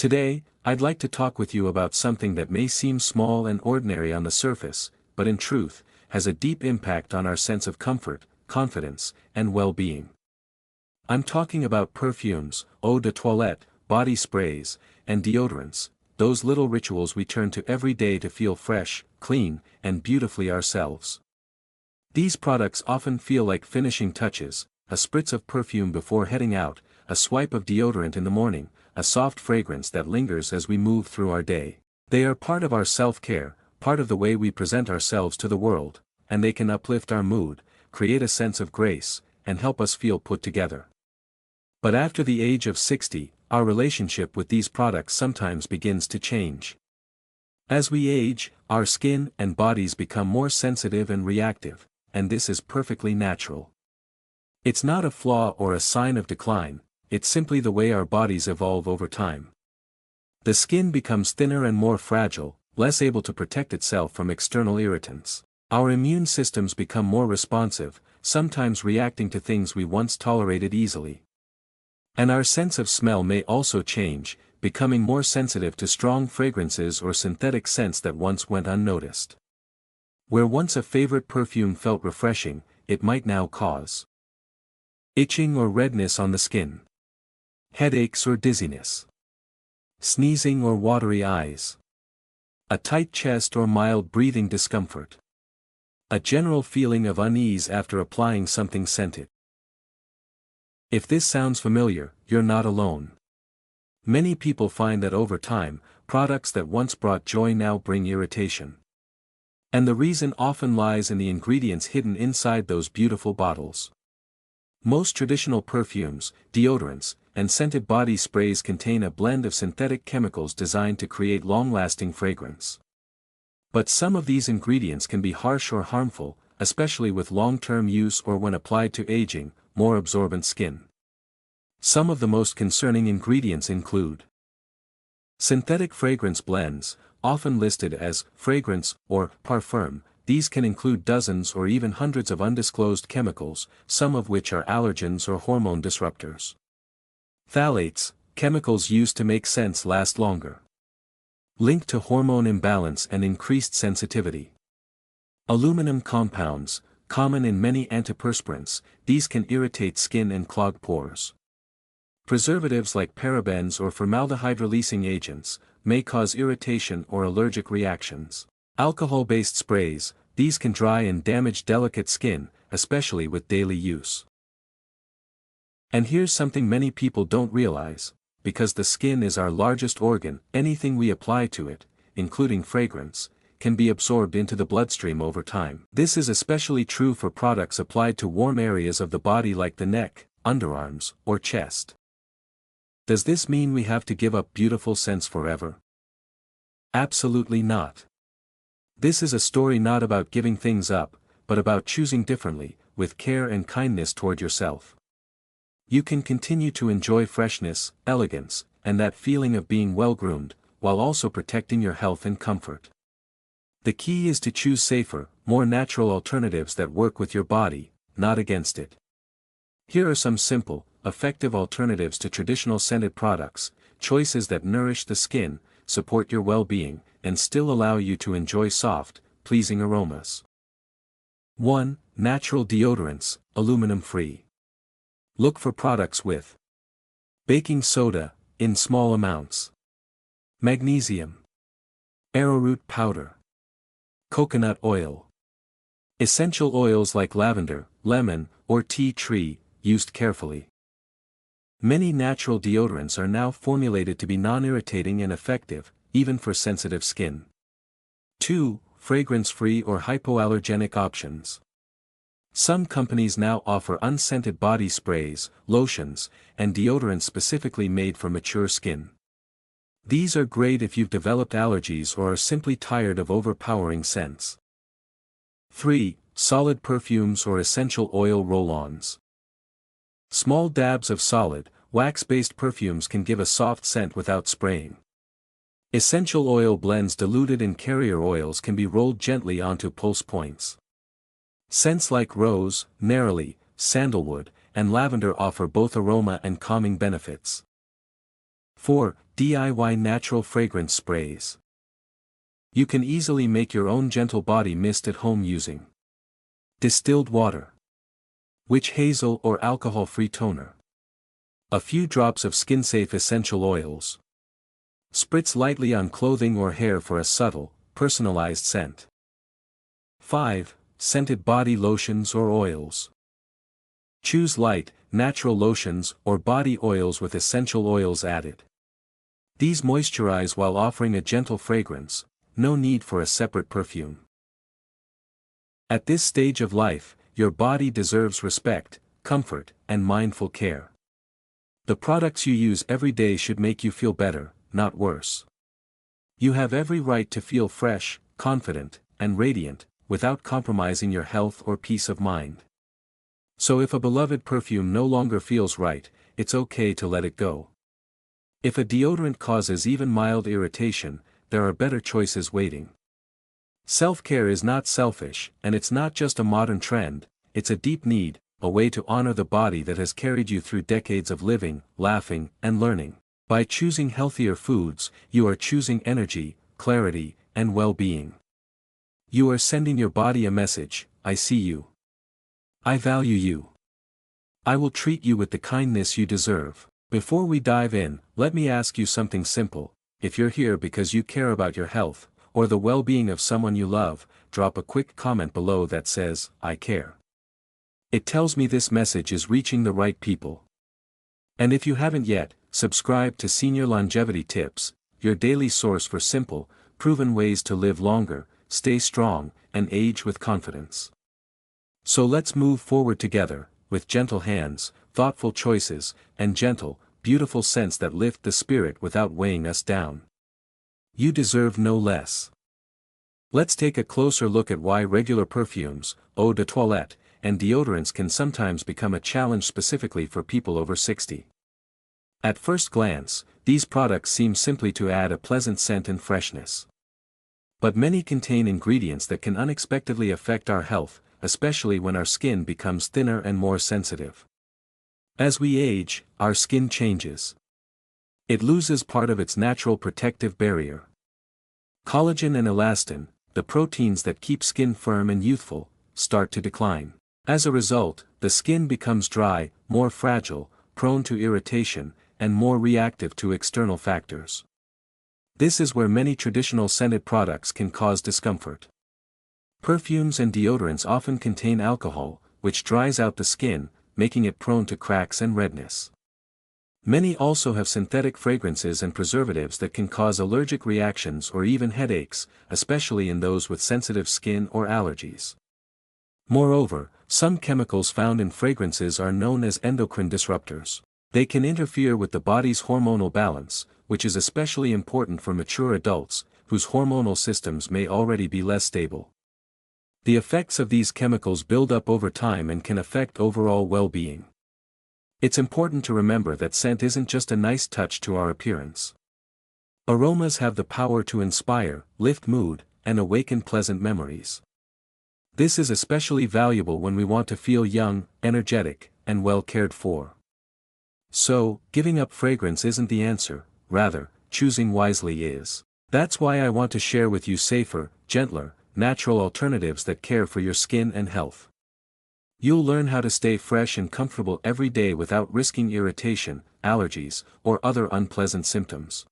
Today, I'd like to talk with you about something that may seem small and ordinary on the surface, but in truth, has a deep impact on our sense of comfort, confidence, and well-being. I'm talking about perfumes, eau de toilette, body sprays, and deodorants, those little rituals we turn to every day to feel fresh, clean, and beautifully ourselves. These products often feel like finishing touches, a spritz of perfume before heading out, a swipe of deodorant in the morning, a soft fragrance that lingers as we move through our day. They are part of our self-care, part of the way we present ourselves to the world, and they can uplift our mood, create a sense of grace, and help us feel put together. But after the age of 60, our relationship with these products sometimes begins to change. As we age, our skin and bodies become more sensitive and reactive, and this is perfectly natural. It's not a flaw or a sign of decline, it's simply the way our bodies evolve over time. The skin becomes thinner and more fragile, less able to protect itself from external irritants. Our immune systems become more responsive, sometimes reacting to things we once tolerated easily. And our sense of smell may also change, becoming more sensitive to strong fragrances or synthetic scents that once went unnoticed. Where once a favorite perfume felt refreshing, it might now cause itching or redness on the skin, headaches or dizziness, sneezing or watery eyes, a tight chest or mild breathing discomfort, a general feeling of unease after applying something scented. If this sounds familiar, you're not alone. Many people find that over time, products that once brought joy now bring irritation. And the reason often lies in the ingredients hidden inside those beautiful bottles. Most traditional perfumes, deodorants, and scented body sprays contain a blend of synthetic chemicals designed to create long-lasting fragrance. But some of these ingredients can be harsh or harmful, especially with long-term use or when applied to aging, more absorbent skin. Some of the most concerning ingredients include synthetic fragrance blends, often listed as fragrance or parfum. These can include dozens or even hundreds of undisclosed chemicals, some of which are allergens or hormone disruptors. Phthalates, chemicals used to make scents last longer. Linked to hormone imbalance and increased sensitivity. Aluminum compounds, common in many antiperspirants, these can irritate skin and clog pores. Preservatives like parabens or formaldehyde-releasing agents may cause irritation or allergic reactions. Alcohol-based sprays, these can dry and damage delicate skin, especially with daily use. And here's something many people don't realize: because the skin is our largest organ, anything we apply to it, including fragrance, can be absorbed into the bloodstream over time. This is especially true for products applied to warm areas of the body like the neck, underarms, or chest. Does this mean we have to give up beautiful scents forever? Absolutely not. This is a story not about giving things up, but about choosing differently, with care and kindness toward yourself. You can continue to enjoy freshness, elegance, and that feeling of being well-groomed, while also protecting your health and comfort. The key is to choose safer, more natural alternatives that work with your body, not against it. Here are some simple, effective alternatives to traditional scented products, choices that nourish the skin, support your well-being, and still allow you to enjoy soft, pleasing aromas. 1. Natural deodorants, aluminum-free. Look for products with baking soda, in small amounts, magnesium, arrowroot powder, coconut oil, essential oils like lavender, lemon, or tea tree, used carefully. Many natural deodorants are now formulated to be non-irritating and effective, even for sensitive skin. 2. Fragrance-free or hypoallergenic options. Some companies now offer unscented body sprays, lotions, and deodorants specifically made for mature skin. These are great if you've developed allergies or are simply tired of overpowering scents. 3. Solid perfumes or essential oil roll-ons. Small dabs of solid, wax-based perfumes can give a soft scent without spraying. Essential oil blends diluted in carrier oils can be rolled gently onto pulse points. Scents like rose, neroli, sandalwood, and lavender offer both aroma and calming benefits. 4. DIY natural fragrance sprays. You can easily make your own gentle body mist at home using distilled water, witch hazel or alcohol-free toner, a few drops of skin-safe essential oils. Spritz lightly on clothing or hair for a subtle, personalized scent. 5. Scented body lotions or oils. Choose light, natural lotions or body oils with essential oils added. These moisturize while offering a gentle fragrance, no need for a separate perfume. At this stage of life, your body deserves respect, comfort, and mindful care. The products you use every day should make you feel better, not worse. You have every right to feel fresh, confident, and radiant, without compromising your health or peace of mind. So if a beloved perfume no longer feels right, it's okay to let it go. If a deodorant causes even mild irritation, there are better choices waiting. Self-care is not selfish, and it's not just a modern trend, it's a deep need, a way to honor the body that has carried you through decades of living, laughing, and learning. By choosing healthier foods, you are choosing energy, clarity, and well-being. You are sending your body a message: I see you. I value you. I will treat you with the kindness you deserve. Before we dive in, let me ask you something simple. If you're here because you care about your health, or the well-being of someone you love, drop a quick comment below that says, I care. It tells me this message is reaching the right people. And if you haven't yet, subscribe to Senior Longevity Tips, your daily source for simple, proven ways to live longer, stay strong, and age with confidence. So let's move forward together, with gentle hands, thoughtful choices, and gentle, beautiful scents that lift the spirit without weighing us down. You deserve no less. Let's take a closer look at why regular perfumes, eau de toilette, and deodorants can sometimes become a challenge specifically for people over 60. At first glance, these products seem simply to add a pleasant scent and freshness. But many contain ingredients that can unexpectedly affect our health, especially when our skin becomes thinner and more sensitive. As we age, our skin changes. It loses part of its natural protective barrier. Collagen and elastin, the proteins that keep skin firm and youthful, start to decline. As a result, the skin becomes dry, more fragile, prone to irritation, and more reactive to external factors. This is where many traditional scented products can cause discomfort. Perfumes and deodorants often contain alcohol, which dries out the skin, making it prone to cracks and redness. Many also have synthetic fragrances and preservatives that can cause allergic reactions or even headaches, especially in those with sensitive skin or allergies. Moreover, some chemicals found in fragrances are known as endocrine disruptors. They can interfere with the body's hormonal balance, which is especially important for mature adults, whose hormonal systems may already be less stable. The effects of these chemicals build up over time and can affect overall well-being. It's important to remember that scent isn't just a nice touch to our appearance. Aromas have the power to inspire, lift mood, and awaken pleasant memories. This is especially valuable when we want to feel young, energetic, and well cared for. So, giving up fragrance isn't the answer, rather, choosing wisely is. That's why I want to share with you safer, gentler, natural alternatives that care for your skin and health. You'll learn how to stay fresh and comfortable every day without risking irritation, allergies, or other unpleasant symptoms.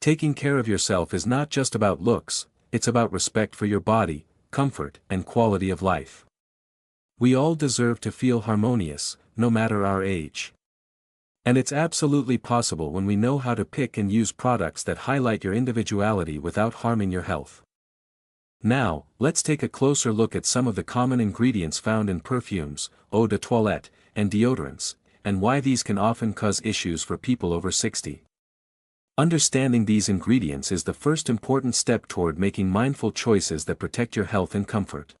Taking care of yourself is not just about looks, it's about respect for your body, comfort, and quality of life. We all deserve to feel harmonious, no matter our age. And it's absolutely possible when we know how to pick and use products that highlight your individuality without harming your health. Now, let's take a closer look at some of the common ingredients found in perfumes, eau de toilette, and deodorants, and why these can often cause issues for people over 60. Understanding these ingredients is the first important step toward making mindful choices that protect your health and comfort.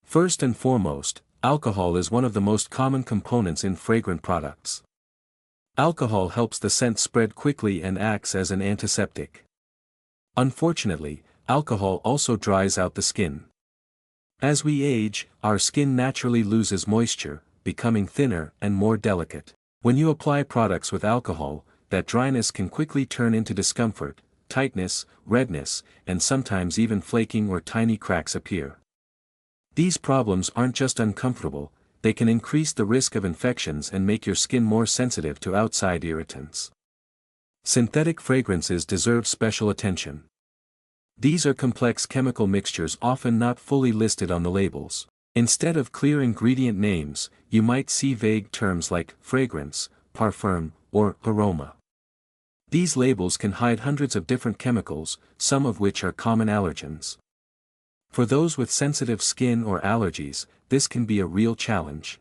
First and foremost, alcohol is one of the most common components in fragrant products. Alcohol helps the scent spread quickly and acts as an antiseptic. Unfortunately, alcohol also dries out the skin. As we age, our skin naturally loses moisture, becoming thinner and more delicate. When you apply products with alcohol, that dryness can quickly turn into discomfort, tightness, redness, and sometimes even flaking or tiny cracks appear. These problems aren't just uncomfortable, they can increase the risk of infections and make your skin more sensitive to outside irritants. Synthetic fragrances deserve special attention. These are complex chemical mixtures often not fully listed on the labels. Instead of clear ingredient names, you might see vague terms like fragrance, parfum, or aroma. These labels can hide hundreds of different chemicals, some of which are common allergens. For those with sensitive skin or allergies, this can be a real challenge.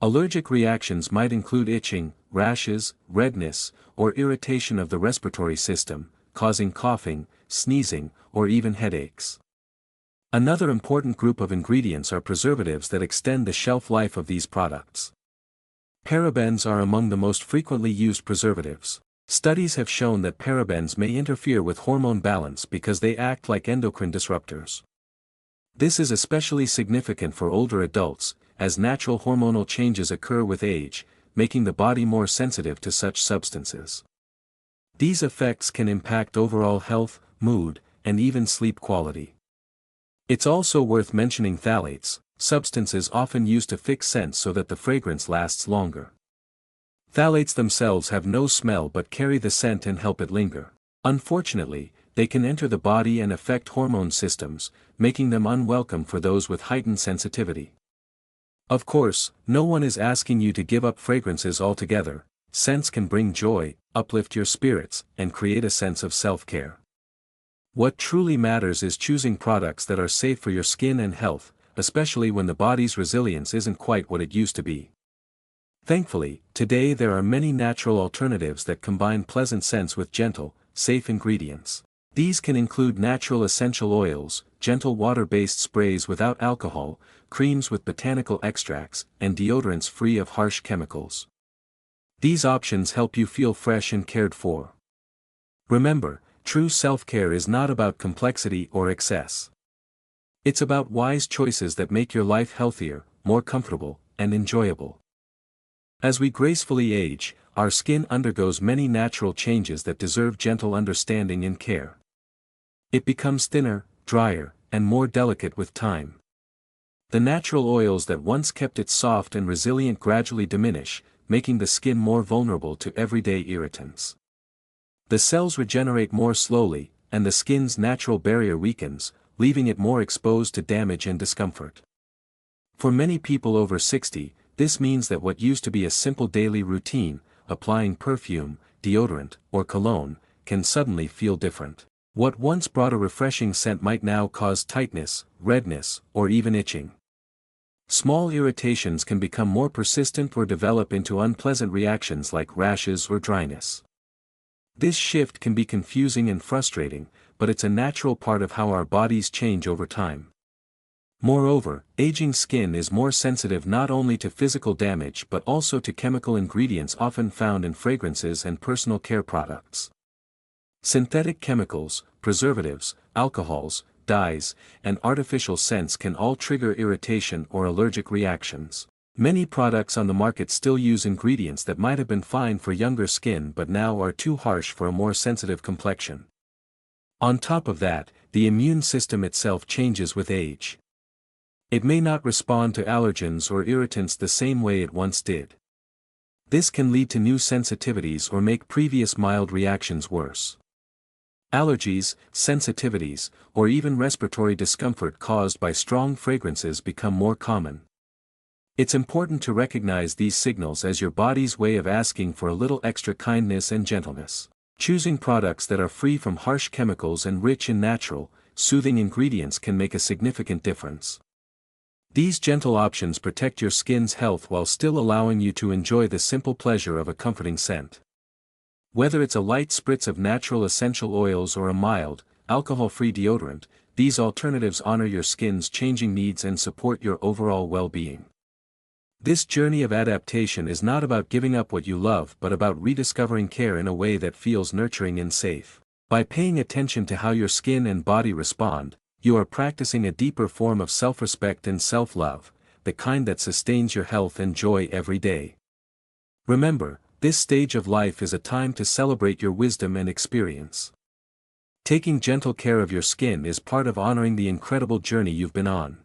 Allergic reactions might include itching, rashes, redness, or irritation of the respiratory system, causing coughing, sneezing, or even headaches. Another important group of ingredients are preservatives that extend the shelf life of these products. Parabens are among the most frequently used preservatives. Studies have shown that parabens may interfere with hormone balance because they act like endocrine disruptors. This is especially significant for older adults, as natural hormonal changes occur with age, making the body more sensitive to such substances. These effects can impact overall health, mood, and even sleep quality. It's also worth mentioning phthalates, substances often used to fix scents so that the fragrance lasts longer. Phthalates themselves have no smell but carry the scent and help it linger. Unfortunately, they can enter the body and affect hormone systems, making them unwelcome for those with heightened sensitivity. Of course, no one is asking you to give up fragrances altogether. Scents can bring joy, uplift your spirits, and create a sense of self-care. What truly matters is choosing products that are safe for your skin and health, especially when the body's resilience isn't quite what it used to be. Thankfully, today there are many natural alternatives that combine pleasant scents with gentle, safe ingredients. These can include natural essential oils, gentle water-based sprays without alcohol, creams with botanical extracts, and deodorants free of harsh chemicals. These options help you feel fresh and cared for. Remember, true self-care is not about complexity or excess. It's about wise choices that make your life healthier, more comfortable, and enjoyable. As we gracefully age, our skin undergoes many natural changes that deserve gentle understanding and care. It becomes thinner, drier, and more delicate with time. The natural oils that once kept it soft and resilient gradually diminish, making the skin more vulnerable to everyday irritants. The cells regenerate more slowly, and the skin's natural barrier weakens, leaving it more exposed to damage and discomfort. For many people over 60, this means that what used to be a simple daily routine, applying perfume, deodorant, or cologne, can suddenly feel different. What once brought a refreshing scent might now cause tightness, redness, or even itching. Small irritations can become more persistent or develop into unpleasant reactions like rashes or dryness. This shift can be confusing and frustrating, but it's a natural part of how our bodies change over time. Moreover, aging skin is more sensitive not only to physical damage but also to chemical ingredients often found in fragrances and personal care products. Synthetic chemicals, preservatives, alcohols, dyes, and artificial scents can all trigger irritation or allergic reactions. Many products on the market still use ingredients that might have been fine for younger skin but now are too harsh for a more sensitive complexion. On top of that, the immune system itself changes with age. It may not respond to allergens or irritants the same way it once did. This can lead to new sensitivities or make previous mild reactions worse. Allergies, sensitivities, or even respiratory discomfort caused by strong fragrances become more common. It's important to recognize these signals as your body's way of asking for a little extra kindness and gentleness. Choosing products that are free from harsh chemicals and rich in natural, soothing ingredients can make a significant difference. These gentle options protect your skin's health while still allowing you to enjoy the simple pleasure of a comforting scent. Whether it's a light spritz of natural essential oils or a mild, alcohol-free deodorant, these alternatives honor your skin's changing needs and support your overall well-being. This journey of adaptation is not about giving up what you love but about rediscovering care in a way that feels nurturing and safe. By paying attention to how your skin and body respond, you are practicing a deeper form of self-respect and self-love, the kind that sustains your health and joy every day. Remember, This stage of life is a time to celebrate your wisdom and experience. Taking gentle care of your skin is part of honoring the incredible journey you've been on.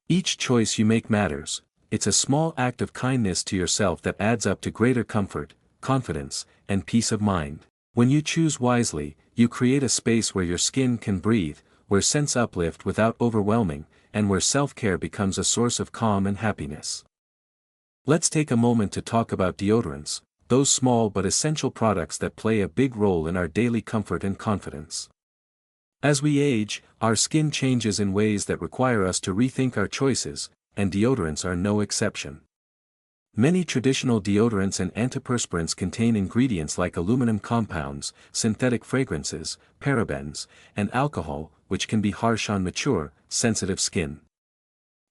Each choice you make matters. It's a small act of kindness to yourself that adds up to greater comfort, confidence, and peace of mind. When you choose wisely, you create a space where your skin can breathe, where scents uplift without overwhelming, and where self-care becomes a source of calm and happiness. Let's take a moment to talk about deodorants, those small but essential products that play a big role in our daily comfort and confidence. As we age, our skin changes in ways that require us to rethink our choices, and deodorants are no exception. Many traditional deodorants and antiperspirants contain ingredients like aluminum compounds, synthetic fragrances, parabens, and alcohol, which can be harsh on mature, sensitive skin.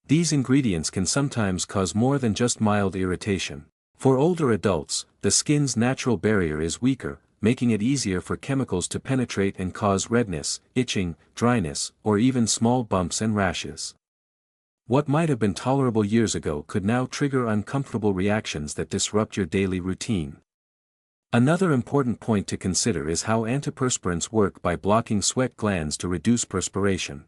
These ingredients can sometimes cause more than just mild irritation. For older adults, the skin's natural barrier is weaker, making it easier for chemicals to penetrate and cause redness, itching, dryness, or even small bumps and rashes. What might have been tolerable years ago could now trigger uncomfortable reactions that disrupt your daily routine. Another important point to consider is how antiperspirants work by blocking sweat glands to reduce perspiration.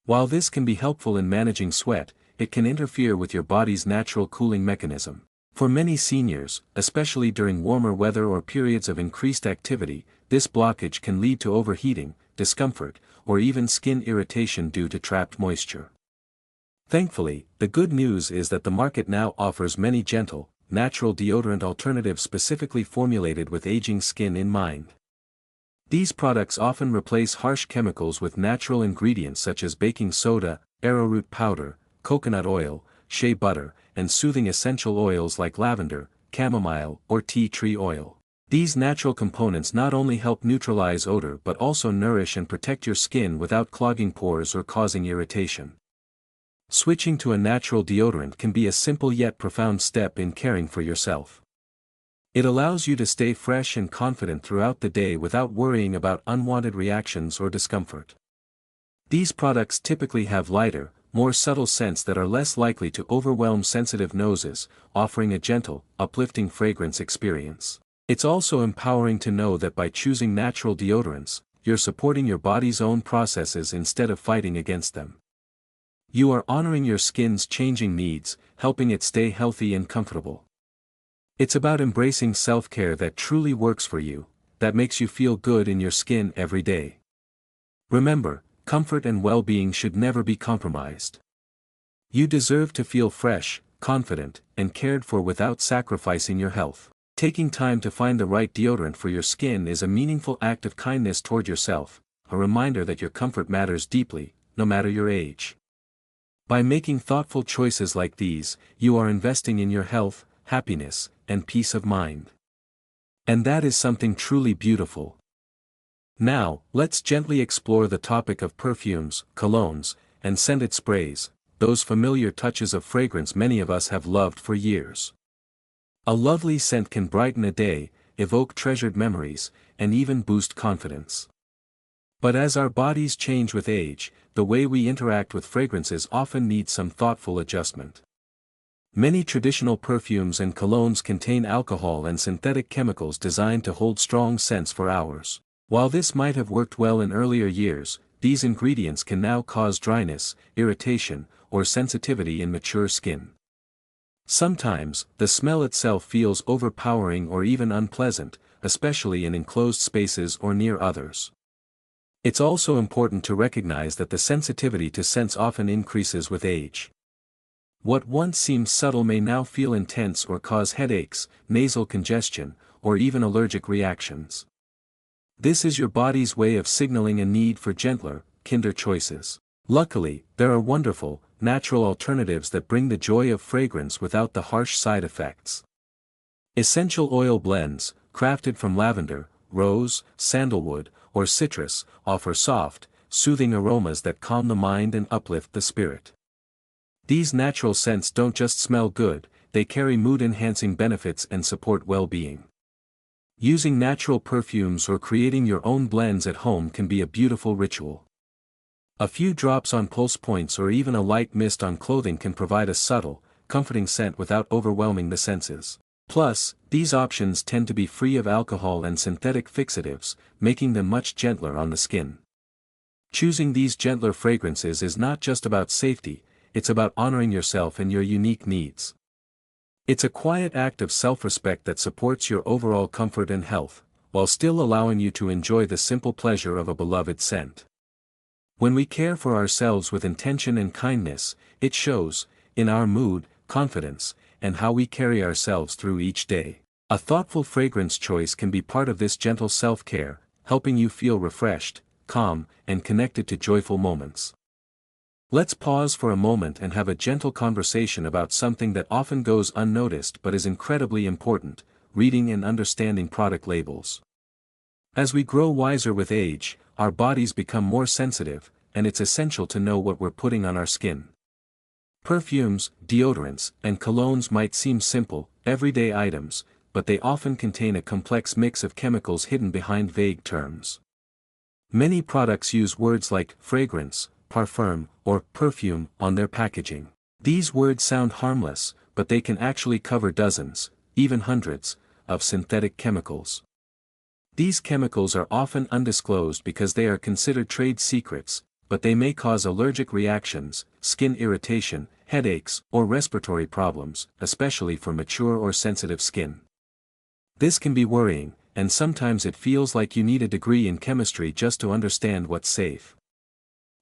While this can be helpful in managing sweat, it can interfere with your body's natural cooling mechanism. For many seniors, especially during warmer weather or periods of increased activity, this blockage can lead to overheating, discomfort, or even skin irritation due to trapped moisture. Thankfully, the good news is that the market now offers many gentle, natural deodorant alternatives specifically formulated with aging skin in mind. These products often replace harsh chemicals with natural ingredients such as baking soda, arrowroot powder, coconut oil, shea butter, and soothing essential oils like lavender, chamomile, or tea tree oil. These natural components not only help neutralize odor but also nourish and protect your skin without clogging pores or causing irritation. Switching to a natural deodorant can be a simple yet profound step in caring for yourself. It allows you to stay fresh and confident throughout the day without worrying about unwanted reactions or discomfort. These products typically have lighter, more subtle scents that are less likely to overwhelm sensitive noses, offering a gentle, uplifting fragrance experience. It's also empowering to know that by choosing natural deodorants, you're supporting your body's own processes instead of fighting against them. You are honoring your skin's changing needs, helping it stay healthy and comfortable. It's about embracing self-care that truly works for you, that makes you feel good in your skin every day. Remember, comfort and well-being should never be compromised. You deserve to feel fresh, confident, and cared for without sacrificing your health. Taking time to find the right deodorant for your skin is a meaningful act of kindness toward yourself, a reminder that your comfort matters deeply, no matter your age. By making thoughtful choices like these, you are investing in your health, happiness, and peace of mind. And that is something truly beautiful. Now, let's gently explore the topic of perfumes, colognes, and scented sprays, those familiar touches of fragrance many of us have loved for years. A lovely scent can brighten a day, evoke treasured memories, and even boost confidence. But as our bodies change with age, the way we interact with fragrances often needs some thoughtful adjustment. Many traditional perfumes and colognes contain alcohol and synthetic chemicals designed to hold strong scents for hours. While this might have worked well in earlier years, these ingredients can now cause dryness, irritation, or sensitivity in mature skin. Sometimes, the smell itself feels overpowering or even unpleasant, especially in enclosed spaces or near others. It's also important to recognize that the sensitivity to scents often increases with age. What once seemed subtle may now feel intense or cause headaches, nasal congestion, or even allergic reactions. This is your body's way of signaling a need for gentler, kinder choices. Luckily, there are wonderful, natural alternatives that bring the joy of fragrance without the harsh side effects. Essential oil blends, crafted from lavender, rose, sandalwood, or citrus, offer soft, soothing aromas that calm the mind and uplift the spirit. These natural scents don't just smell good, they carry mood-enhancing benefits and support well-being. Using natural perfumes or creating your own blends at home can be a beautiful ritual. A few drops on pulse points or even a light mist on clothing can provide a subtle, comforting scent without overwhelming the senses. Plus, these options tend to be free of alcohol and synthetic fixatives, making them much gentler on the skin. Choosing these gentler fragrances is not just about safety, it's about honoring yourself and your unique needs. It's a quiet act of self-respect that supports your overall comfort and health, while still allowing you to enjoy the simple pleasure of a beloved scent. When we care for ourselves with intention and kindness, it shows, in our mood, confidence, and how we carry ourselves through each day. A thoughtful fragrance choice can be part of this gentle self-care, helping you feel refreshed, calm, and connected to joyful moments. Let's pause for a moment and have a gentle conversation about something that often goes unnoticed but is incredibly important: reading and understanding product labels. As we grow wiser with age, our bodies become more sensitive, and it's essential to know what we're putting on our skin. Perfumes, deodorants, and colognes might seem simple, everyday items, but they often contain a complex mix of chemicals hidden behind vague terms. Many products use words like fragrance, parfum, or perfume on their packaging. These words sound harmless, but they can actually cover dozens, even hundreds, of synthetic chemicals. These chemicals are often undisclosed because they are considered trade secrets, but they may cause allergic reactions, skin irritation, headaches, or respiratory problems, especially for mature or sensitive skin. This can be worrying, and sometimes it feels like you need a degree in chemistry just to understand what's safe.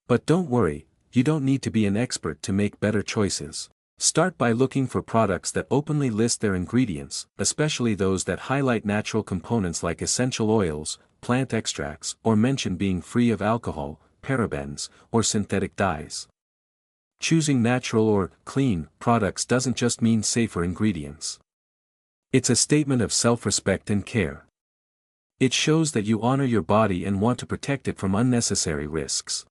But don't worry, you don't need to be an expert to make better choices. Start by looking for products that openly list their ingredients, especially those that highlight natural components like essential oils, plant extracts, or mention being free of alcohol, parabens, or synthetic dyes. Choosing natural or clean products doesn't just mean safer ingredients. It's a statement of self-respect and care. It shows that you honor your body and want to protect it from unnecessary risks.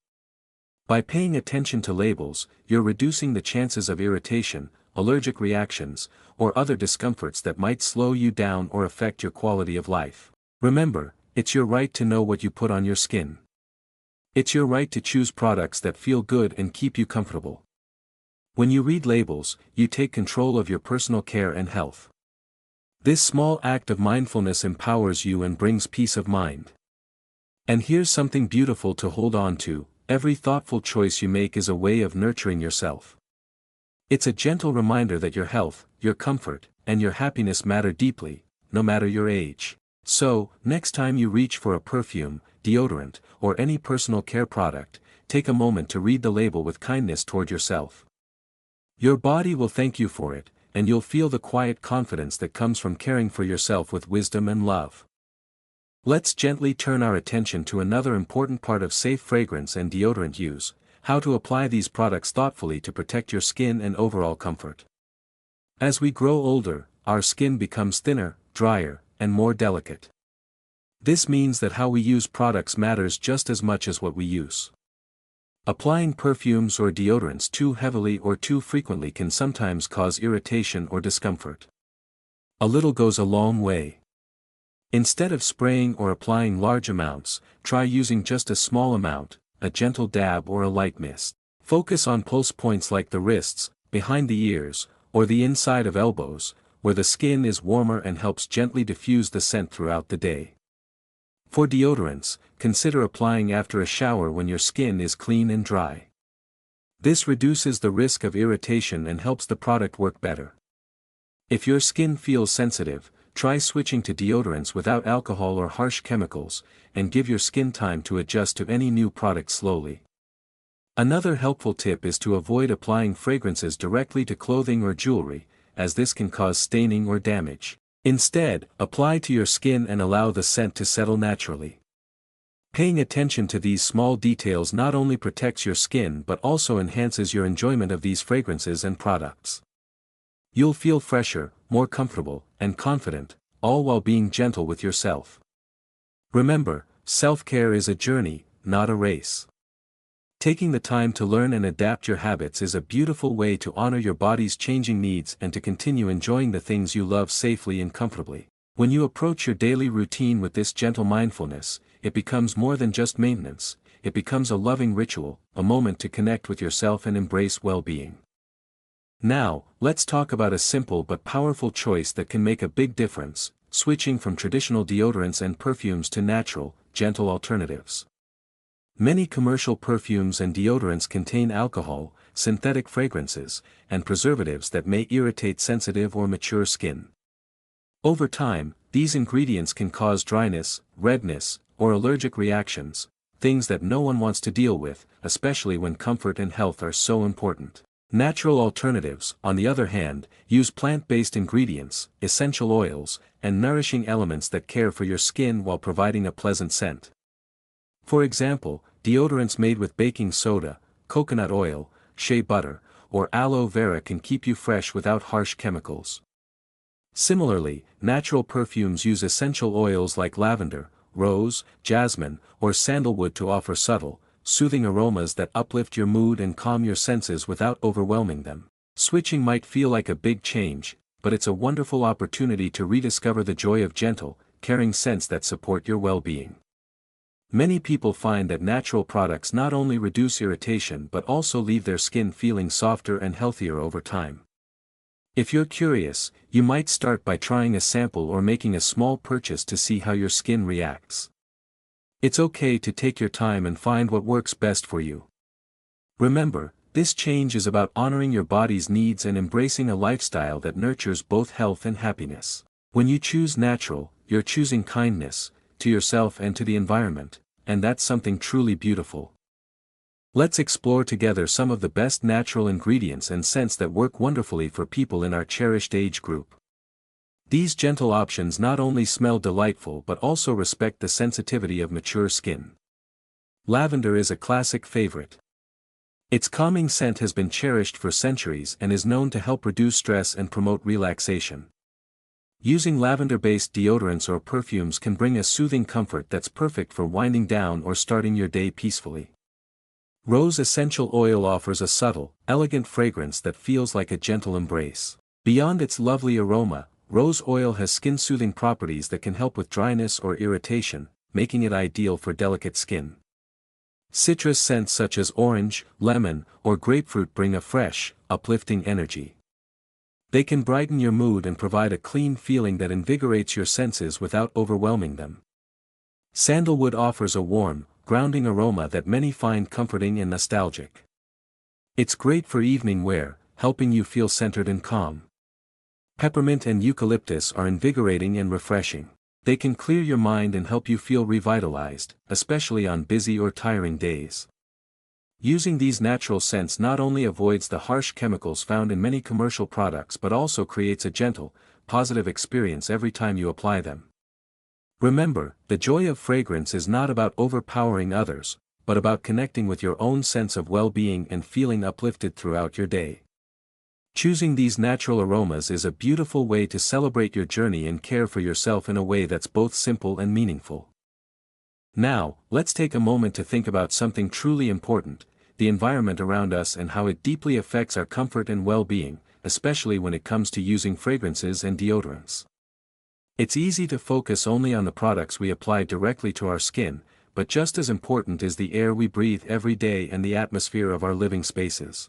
By paying attention to labels, you're reducing the chances of irritation, allergic reactions, or other discomforts that might slow you down or affect your quality of life. Remember, it's your right to know what you put on your skin. It's your right to choose products that feel good and keep you comfortable. When you read labels, you take control of your personal care and health. This small act of mindfulness empowers you and brings peace of mind. And here's something beautiful to hold on to: every thoughtful choice you make is a way of nurturing yourself. It's a gentle reminder that your health, your comfort, and your happiness matter deeply, no matter your age. So, next time you reach for a perfume, deodorant, or any personal care product, take a moment to read the label with kindness toward yourself. Your body will thank you for it, and you'll feel the quiet confidence that comes from caring for yourself with wisdom and love. Let's gently turn our attention to another important part of safe fragrance and deodorant use: how to apply these products thoughtfully to protect your skin and overall comfort. As we grow older, our skin becomes thinner, drier, and more delicate. This means that how we use products matters just as much as what we use. Applying perfumes or deodorants too heavily or too frequently can sometimes cause irritation or discomfort. A little goes a long way. Instead of spraying or applying large amounts, try using just a small amount, a gentle dab or a light mist. Focus on pulse points like the wrists, behind the ears, or the inside of elbows, where the skin is warmer and helps gently diffuse the scent throughout the day. For deodorants, consider applying after a shower when your skin is clean and dry. This reduces the risk of irritation and helps the product work better. If your skin feels sensitive, try switching to deodorants without alcohol or harsh chemicals, and give your skin time to adjust to any new product slowly. Another helpful tip is to avoid applying fragrances directly to clothing or jewelry, as this can cause staining or damage. Instead, apply to your skin and allow the scent to settle naturally. Paying attention to these small details not only protects your skin but also enhances your enjoyment of these fragrances and products. You'll feel fresher, more comfortable, and confident, all while being gentle with yourself. Remember, self-care is a journey, not a race. Taking the time to learn and adapt your habits is a beautiful way to honor your body's changing needs and to continue enjoying the things you love safely and comfortably. When you approach your daily routine with this gentle mindfulness, it becomes more than just maintenance, it becomes a loving ritual, a moment to connect with yourself and embrace well-being. Now, let's talk about a simple but powerful choice that can make a big difference: switching from traditional deodorants and perfumes to natural, gentle alternatives. Many commercial perfumes and deodorants contain alcohol, synthetic fragrances, and preservatives that may irritate sensitive or mature skin. Over time, these ingredients can cause dryness, redness, or allergic reactions, things that no one wants to deal with, especially when comfort and health are so important. Natural alternatives, on the other hand, use plant-based ingredients, essential oils, and nourishing elements that care for your skin while providing a pleasant scent. For example, deodorants made with baking soda, coconut oil, shea butter, or aloe vera can keep you fresh without harsh chemicals. Similarly, natural perfumes use essential oils like lavender, rose, jasmine, or sandalwood to offer subtle, soothing aromas that uplift your mood and calm your senses without overwhelming them. Switching might feel like a big change, but it's a wonderful opportunity to rediscover the joy of gentle, caring scents that support your well-being. Many people find that natural products not only reduce irritation but also leave their skin feeling softer and healthier over time. If you're curious, you might start by trying a sample or making a small purchase to see how your skin reacts. It's okay to take your time and find what works best for you. Remember, this change is about honoring your body's needs and embracing a lifestyle that nurtures both health and happiness. When you choose natural, you're choosing kindness, to yourself and to the environment, and that's something truly beautiful. Let's explore together some of the best natural ingredients and scents that work wonderfully for people in our cherished age group. These gentle options not only smell delightful but also respect the sensitivity of mature skin. Lavender is a classic favorite. Its calming scent has been cherished for centuries and is known to help reduce stress and promote relaxation. Using lavender-based deodorants or perfumes can bring a soothing comfort that's perfect for winding down or starting your day peacefully. Rose essential oil offers a subtle, elegant fragrance that feels like a gentle embrace. Beyond its lovely aroma, rose oil has skin-soothing properties that can help with dryness or irritation, making it ideal for delicate skin. Citrus scents such as orange, lemon, or grapefruit bring a fresh, uplifting energy. They can brighten your mood and provide a clean feeling that invigorates your senses without overwhelming them. Sandalwood offers a warm, grounding aroma that many find comforting and nostalgic. It's great for evening wear, helping you feel centered and calm. Peppermint and eucalyptus are invigorating and refreshing. They can clear your mind and help you feel revitalized, especially on busy or tiring days. Using these natural scents not only avoids the harsh chemicals found in many commercial products but also creates a gentle, positive experience every time you apply them. Remember, the joy of fragrance is not about overpowering others, but about connecting with your own sense of well-being and feeling uplifted throughout your day. Choosing these natural aromas is a beautiful way to celebrate your journey and care for yourself in a way that's both simple and meaningful. Now, let's take a moment to think about something truly important: the environment around us and how it deeply affects our comfort and well-being, especially when it comes to using fragrances and deodorants. It's easy to focus only on the products we apply directly to our skin, but just as important is the air we breathe every day and the atmosphere of our living spaces.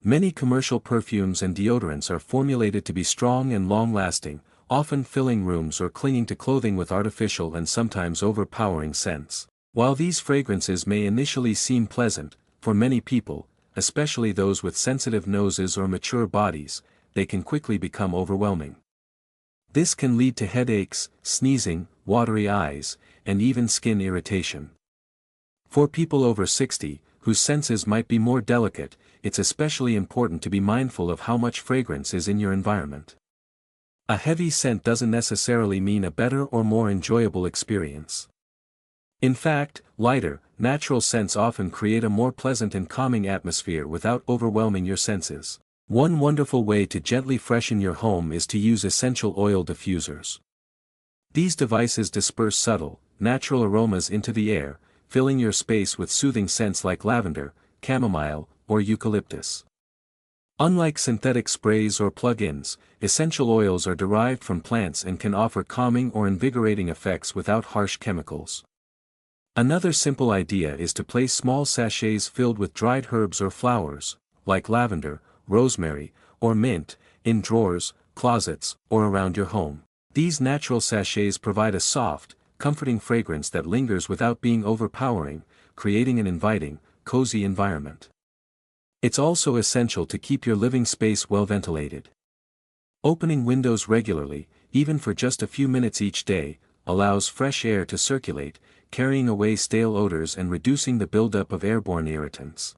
Many commercial perfumes and deodorants are formulated to be strong and long-lasting, often filling rooms or clinging to clothing with artificial and sometimes overpowering scents. While these fragrances may initially seem pleasant, for many people, especially those with sensitive noses or mature bodies, they can quickly become overwhelming. This can lead to headaches, sneezing, watery eyes, and even skin irritation. For people over 60, whose senses might be more delicate, it's especially important to be mindful of how much fragrance is in your environment. A heavy scent doesn't necessarily mean a better or more enjoyable experience. In fact, lighter, natural scents often create a more pleasant and calming atmosphere without overwhelming your senses. One wonderful way to gently freshen your home is to use essential oil diffusers. These devices disperse subtle, natural aromas into the air, filling your space with soothing scents like lavender, chamomile, or eucalyptus. Unlike synthetic sprays or plug-ins, essential oils are derived from plants and can offer calming or invigorating effects without harsh chemicals. Another simple idea is to place small sachets filled with dried herbs or flowers, like lavender, rosemary, or mint, in drawers, closets, or around your home. These natural sachets provide a soft, comforting fragrance that lingers without being overpowering, creating an inviting, cozy environment. It's also essential to keep your living space well ventilated. Opening windows regularly, even for just a few minutes each day, allows fresh air to circulate, carrying away stale odors and reducing the buildup of airborne irritants.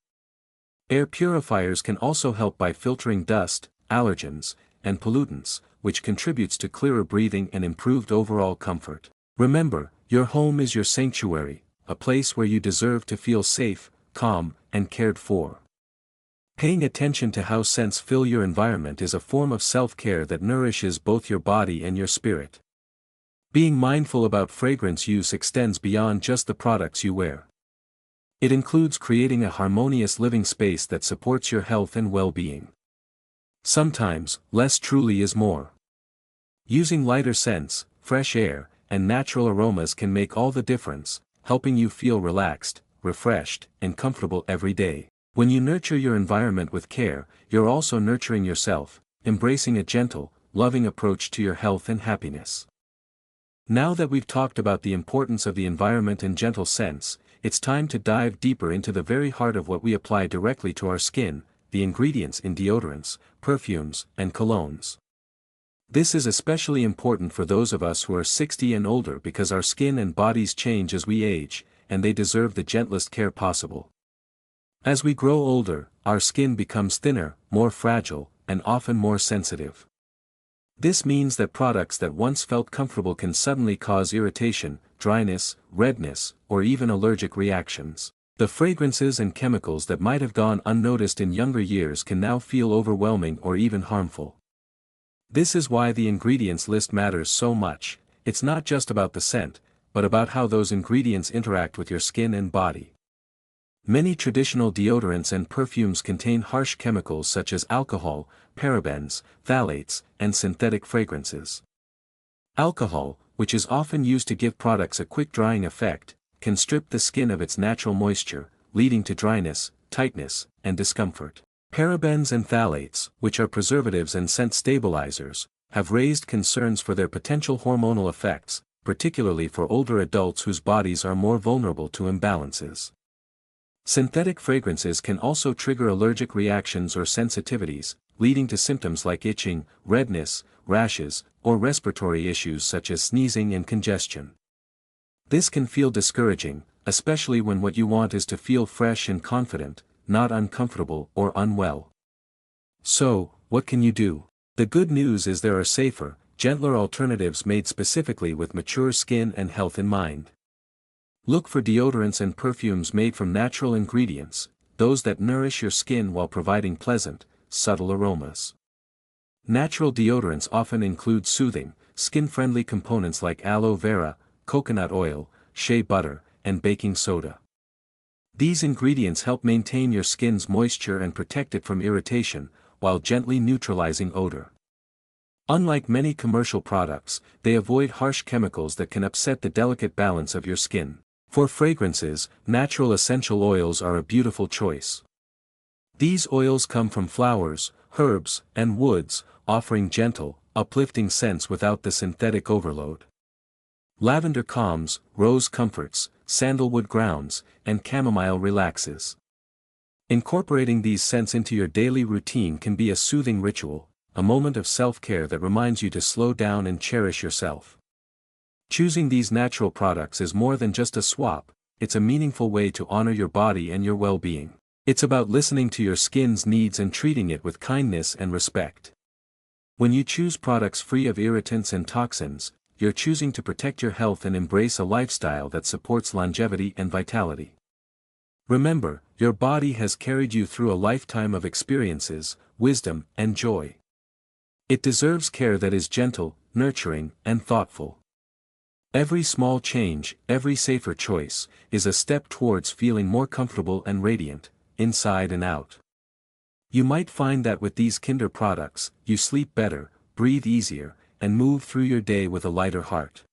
Air purifiers can also help by filtering dust, allergens, and pollutants, which contributes to clearer breathing and improved overall comfort. Remember, your home is your sanctuary, a place where you deserve to feel safe, calm, and cared for. Paying attention to how scents fill your environment is a form of self-care that nourishes both your body and your spirit. Being mindful about fragrance use extends beyond just the products you wear. It includes creating a harmonious living space that supports your health and well-being. Sometimes, less truly is more. Using lighter scents, fresh air, and natural aromas can make all the difference, helping you feel relaxed, refreshed, and comfortable every day. When you nurture your environment with care, you're also nurturing yourself, embracing a gentle, loving approach to your health and happiness. Now that we've talked about the importance of the environment and gentle scents, it's time to dive deeper into the very heart of what we apply directly to our skin, the ingredients in deodorants, perfumes, and colognes. This is especially important for those of us who are 60 and older because our skin and bodies change as we age, and they deserve the gentlest care possible. As we grow older, our skin becomes thinner, more fragile, and often more sensitive. This means that products that once felt comfortable can suddenly cause irritation, dryness, redness, or even allergic reactions. The fragrances and chemicals that might have gone unnoticed in younger years can now feel overwhelming or even harmful. This is why the ingredients list matters so much. It's not just about the scent, but about how those ingredients interact with your skin and body. Many traditional deodorants and perfumes contain harsh chemicals such as alcohol, parabens, phthalates, and synthetic fragrances. Alcohol, which is often used to give products a quick drying effect, can strip the skin of its natural moisture, leading to dryness, tightness, and discomfort. Parabens and phthalates, which are preservatives and scent stabilizers, have raised concerns for their potential hormonal effects, particularly for older adults whose bodies are more vulnerable to imbalances. Synthetic fragrances can also trigger allergic reactions or sensitivities, leading to symptoms like itching, redness, rashes, or respiratory issues such as sneezing and congestion. This can feel discouraging, especially when what you want is to feel fresh and confident, not uncomfortable or unwell. So, what can you do? The good news is there are safer, gentler alternatives made specifically with mature skin and health in mind. Look for deodorants and perfumes made from natural ingredients, those that nourish your skin while providing pleasant, subtle aromas. Natural deodorants often include soothing, skin-friendly components like aloe vera, coconut oil, shea butter, and baking soda. These ingredients help maintain your skin's moisture and protect it from irritation, while gently neutralizing odor. Unlike many commercial products, they avoid harsh chemicals that can upset the delicate balance of your skin. For fragrances, natural essential oils are a beautiful choice. These oils come from flowers, herbs, and woods, offering gentle, uplifting scents without the synthetic overload. Lavender calms, rose comforts, sandalwood grounds, and chamomile relaxes. Incorporating these scents into your daily routine can be a soothing ritual, a moment of self-care that reminds you to slow down and cherish yourself. Choosing these natural products is more than just a swap, it's a meaningful way to honor your body and your well-being. It's about listening to your skin's needs and treating it with kindness and respect. When you choose products free of irritants and toxins, you're choosing to protect your health and embrace a lifestyle that supports longevity and vitality. Remember, your body has carried you through a lifetime of experiences, wisdom, and joy. It deserves care that is gentle, nurturing, and thoughtful. Every small change, every safer choice, is a step towards feeling more comfortable and radiant, inside and out. You might find that with these Kinder products, you sleep better, breathe easier, and move through your day with a lighter heart.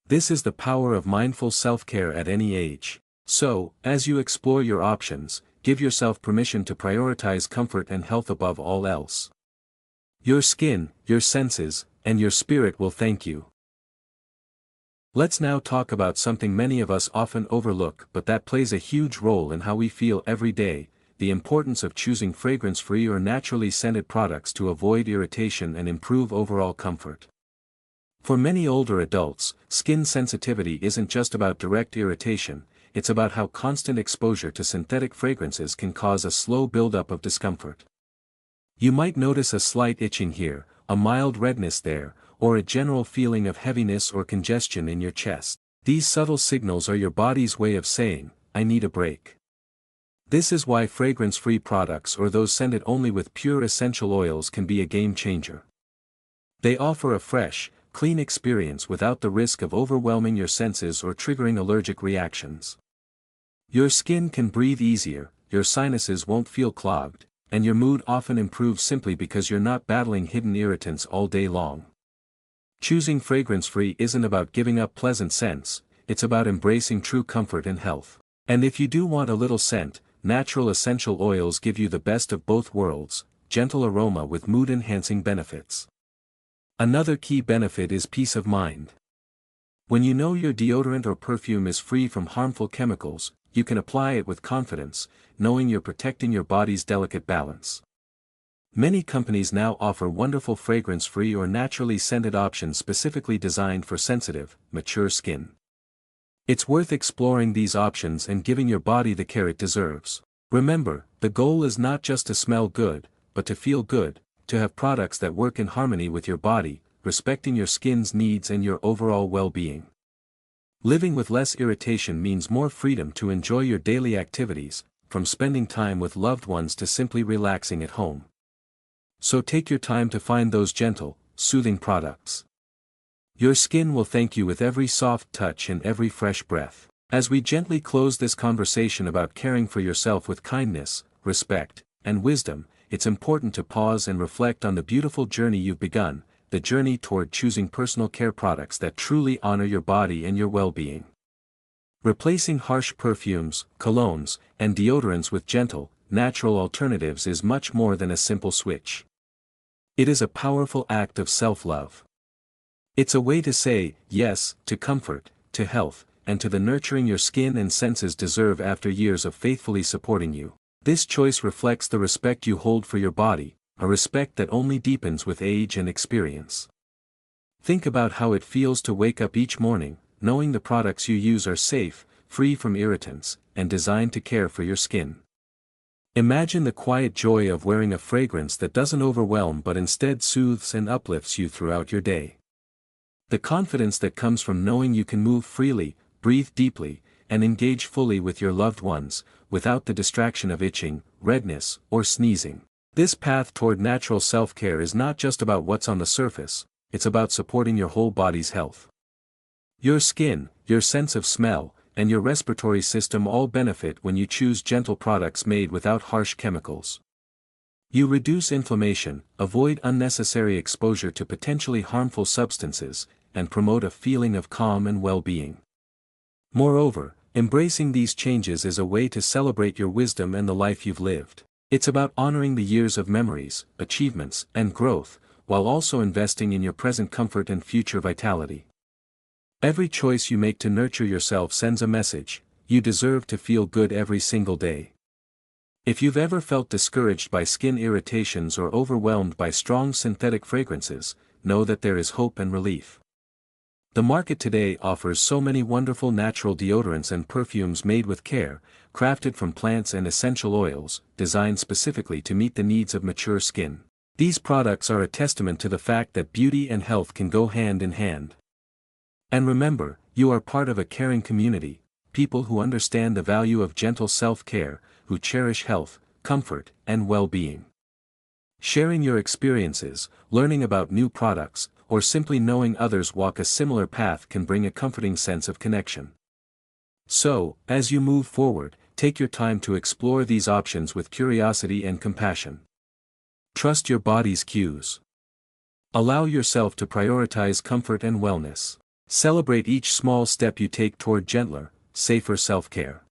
This is the power of mindful self-care at any age. So, as you explore your options, give yourself permission to prioritize comfort and health above all else. Your skin, your senses, and your spirit will thank you. Let's now talk about something many of us often overlook but that plays a huge role in how we feel every day: the importance of choosing fragrance-free or naturally scented products to avoid irritation and improve overall comfort. For many older adults, skin sensitivity isn't just about direct irritation, it's about how constant exposure to synthetic fragrances can cause a slow buildup of discomfort. You might notice a slight itching here, a mild redness there, or a general feeling of heaviness or congestion in your chest. These subtle signals are your body's way of saying, "I need a break." This is why fragrance-free products or those scented only with pure essential oils can be a game changer. They offer a fresh, clean experience without the risk of overwhelming your senses or triggering allergic reactions. Your skin can breathe easier, your sinuses won't feel clogged, and your mood often improves simply because you're not battling hidden irritants all day long. Choosing fragrance-free isn't about giving up pleasant scents, it's about embracing true comfort and health. And if you do want a little scent, natural essential oils give you the best of both worlds: gentle aroma with mood-enhancing benefits. Another key benefit is peace of mind. When you know your deodorant or perfume is free from harmful chemicals, you can apply it with confidence, knowing you're protecting your body's delicate balance. Many companies now offer wonderful fragrance-free or naturally scented options specifically designed for sensitive, mature skin. It's worth exploring these options and giving your body the care it deserves. Remember, the goal is not just to smell good, but to feel good, to have products that work in harmony with your body, respecting your skin's needs and your overall well-being. Living with less irritation means more freedom to enjoy your daily activities, from spending time with loved ones to simply relaxing at home. So take your time to find those gentle, soothing products. Your skin will thank you with every soft touch and every fresh breath. As we gently close this conversation about caring for yourself with kindness, respect, and wisdom, it's important to pause and reflect on the beautiful journey you've begun, the journey toward choosing personal care products that truly honor your body and your well-being. Replacing harsh perfumes, colognes, and deodorants with gentle, natural alternatives is much more than a simple switch. It is a powerful act of self-love. It's a way to say yes to comfort, to health, and to the nurturing your skin and senses deserve after years of faithfully supporting you. This choice reflects the respect you hold for your body, a respect that only deepens with age and experience. Think about how it feels to wake up each morning, knowing the products you use are safe, free from irritants, and designed to care for your skin. Imagine the quiet joy of wearing a fragrance that doesn't overwhelm but instead soothes and uplifts you throughout your day. The confidence that comes from knowing you can move freely, breathe deeply, and engage fully with your loved ones, without the distraction of itching, redness, or sneezing. This path toward natural self-care is not just about what's on the surface, it's about supporting your whole body's health. Your skin, your sense of smell, and your respiratory system all benefit when you choose gentle products made without harsh chemicals. You reduce inflammation, avoid unnecessary exposure to potentially harmful substances, and promote a feeling of calm and well-being. Moreover, embracing these changes is a way to celebrate your wisdom and the life you've lived. It's about honoring the years of memories, achievements, and growth, while also investing in your present comfort and future vitality. Every choice you make to nurture yourself sends a message: you deserve to feel good every single day. If you've ever felt discouraged by skin irritations or overwhelmed by strong synthetic fragrances, know that there is hope and relief. The market today offers so many wonderful natural deodorants and perfumes made with care, crafted from plants and essential oils, designed specifically to meet the needs of mature skin. These products are a testament to the fact that beauty and health can go hand in hand. And remember, you are part of a caring community, people who understand the value of gentle self-care, who cherish health, comfort, and well-being. Sharing your experiences, learning about new products, or simply knowing others walk a similar path can bring a comforting sense of connection. So, as you move forward, take your time to explore these options with curiosity and compassion. Trust your body's cues. Allow yourself to prioritize comfort and wellness. Celebrate each small step you take toward gentler, safer self-care.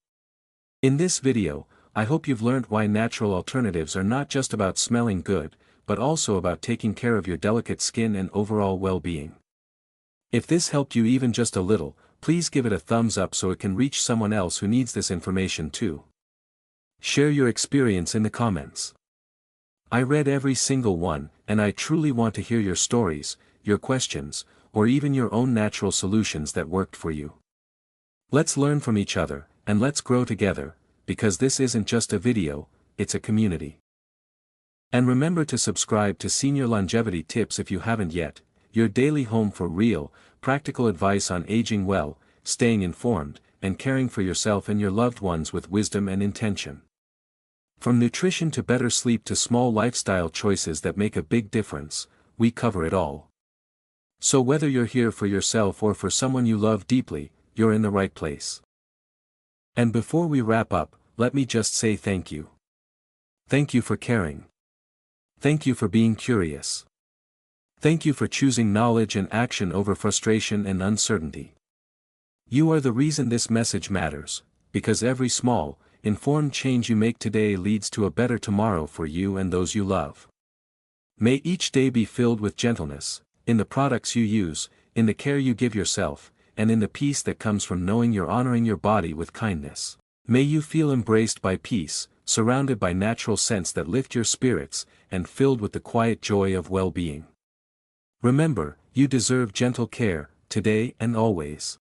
In this video, I hope you've learned why natural alternatives are not just about smelling good, but also about taking care of your delicate skin and overall well-being. If this helped you even just a little, please give it a thumbs up so it can reach someone else who needs this information too. Share your experience in the comments. I read every single one, and I truly want to hear your stories, your questions, or even your own natural solutions that worked for you. Let's learn from each other, and let's grow together, because this isn't just a video, it's a community. And remember to subscribe to Senior Longevity Tips if you haven't yet, your daily home for real, practical advice on aging well, staying informed, and caring for yourself and your loved ones with wisdom and intention. From nutrition to better sleep to small lifestyle choices that make a big difference, we cover it all. So whether you're here for yourself or for someone you love deeply, you're in the right place. And before we wrap up, let me just say thank you. Thank you for caring. Thank you for being curious. Thank you for choosing knowledge and action over frustration and uncertainty. You are the reason this message matters, because every small, informed change you make today leads to a better tomorrow for you and those you love. May each day be filled with gentleness, in the products you use, in the care you give yourself, and in the peace that comes from knowing you're honoring your body with kindness. May you feel embraced by peace, surrounded by natural scents that lift your spirits, and filled with the quiet joy of well-being. Remember, you deserve gentle care, today and always.